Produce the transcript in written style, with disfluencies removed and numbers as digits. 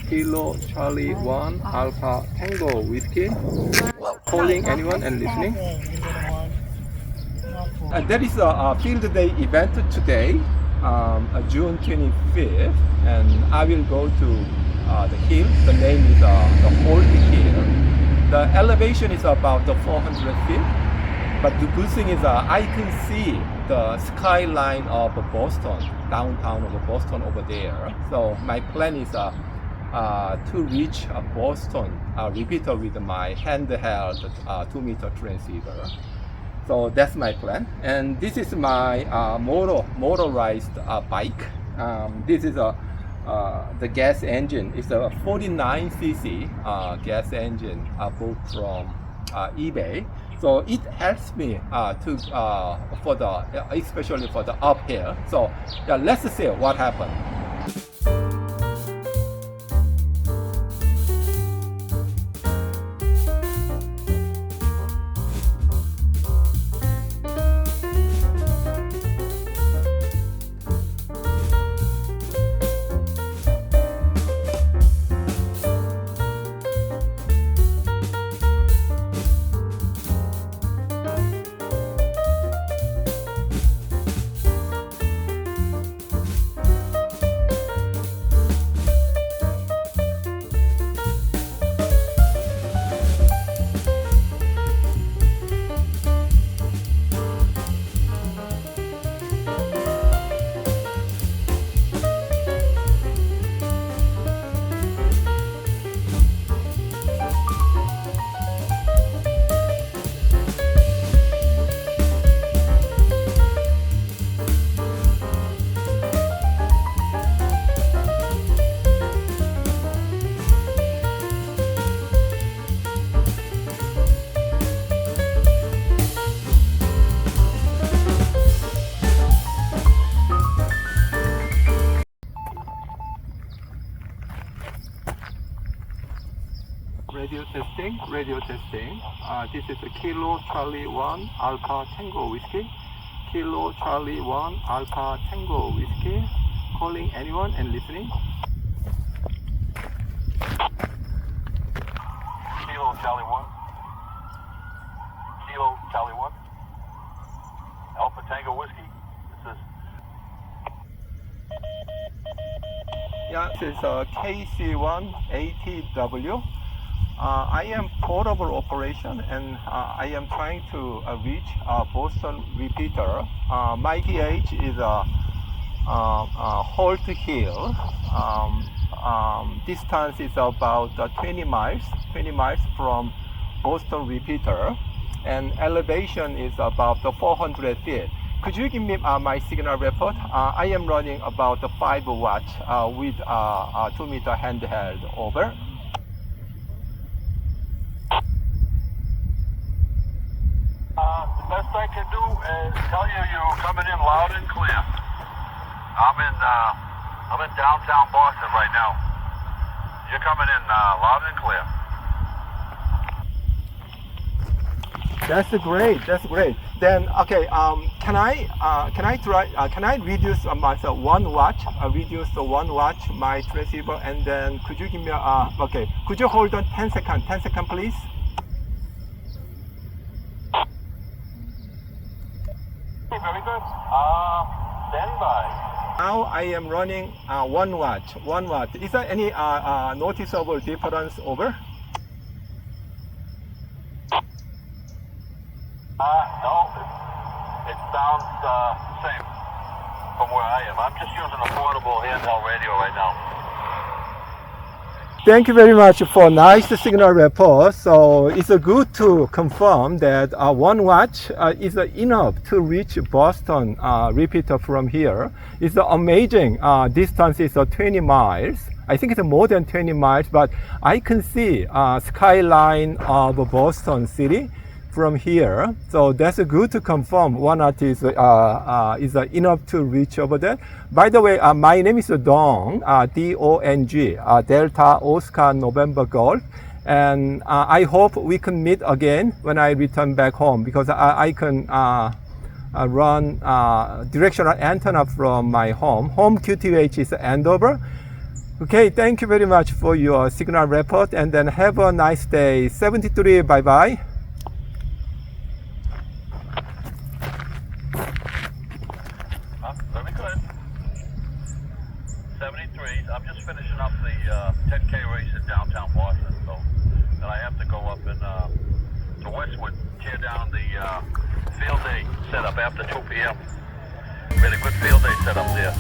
Kilo Charlie 1 Alpha Tango Whiskey. Calling anyone and listening. There is a field day event today, June 25th, and I will go to the hill. The name is the Holt Hill. The elevation is about 400 feet, but the good thing is I can see the skyline of Boston, downtown of Boston over there. So my plan is to reach Boston repeater with my handheld 2-meter transceiver. So that's my plan. And this is my motorized bike. This is the gas engine. It's a 49cc gas engine bought from eBay. So it helps me for the especially for the uphill. So yeah, let's see what happens. Radio testing. This is a Kilo Charlie 1 Alpha Tango Whiskey. Kilo Charlie 1 Alpha Tango Whiskey. Calling anyone and listening. Kilo Charlie 1. Kilo Charlie 1. Alpha Tango Whiskey. This is... Yeah, this is KC1ATW. I am portable operation and I am trying to reach Boston repeater. My gauge is Holt Hill. Distance is about 20 miles from Boston repeater, and elevation is about 400 feet. Could you give me my signal report? I am running about 5 watts with a 2-meter handheld. Over. The best I can do is tell you you're coming in loud and clear. I'm in downtown Boston right now. You're coming in loud and clear. That's great. That's great. Then okay. Can I reduce my 1 watt? Reduce the 1 watt my transceiver, and then could you give me okay? Could you hold on 10 seconds? 10 seconds, please. Very good. Stand by. Now I am running 1 watt. 1 watt. Is there any noticeable difference over? No. It sounds same from where I am. I'm just using a portable handheld radio right now. Thank you very much for nice signal report. So it's good to confirm that 1 watt is enough to reach Boston repeater from here. It's amazing. Distance is 20 miles. I think it's more than 20 miles, but I can see skyline of Boston City from here. So that's good to confirm 1 watt is enough to reach over there. By the way, my name is Dong, D-O-N-G, Delta Oscar November Golf. And I hope we can meet again when I return back home, because I can run directional antenna from my home. Home QTH is Andover. Okay, thank you very much for your signal report, and then have a nice day. 73, bye-bye. Very good. 73. I'm just finishing up the 10K race in downtown Boston, so then I have to go up and to Westwood, tear down the field day setup after 2 p.m. We had a good field day set up there.